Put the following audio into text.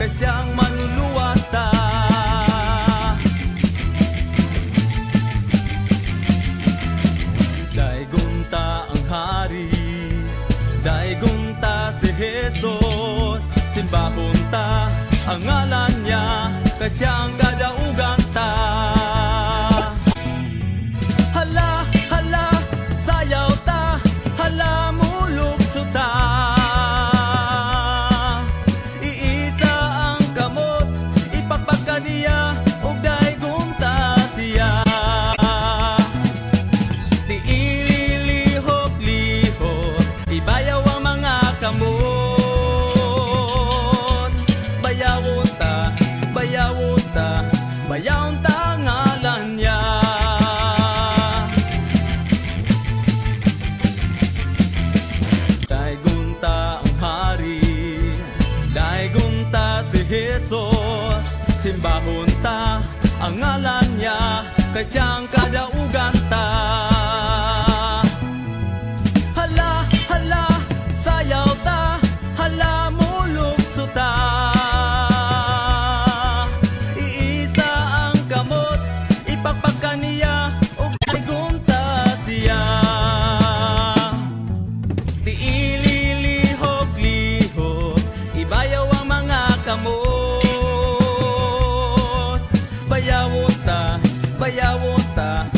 kay siyang manluluwas ta. Daigunta ang hari, daigunta si Jesus. Simbahon ta ang ngalan niya, kay siyang kadaugan ta. Hala, hala, sayaw ta, hala mulukso ta. Iisa ang kamot, ipagpagka niya, ug daigunta siya. Di ililihok-lihok, ibayaw ang mga kamot. Bayawon ta, bayawon ta, bayawon ta ngalan niya. Daigunta ang hari, daigunta si Jesus. Simbahon ta ang ngalan niya, kay siyang kadaugan ta. Hala, hala, sayaw ta, hala mulukso ta. Iisa ang kamot, ipagpagka niya, ug daigunta siya. Di ililihok-lihok, ibayaw ang mga kamot. Bayawon ta, bayawon ta,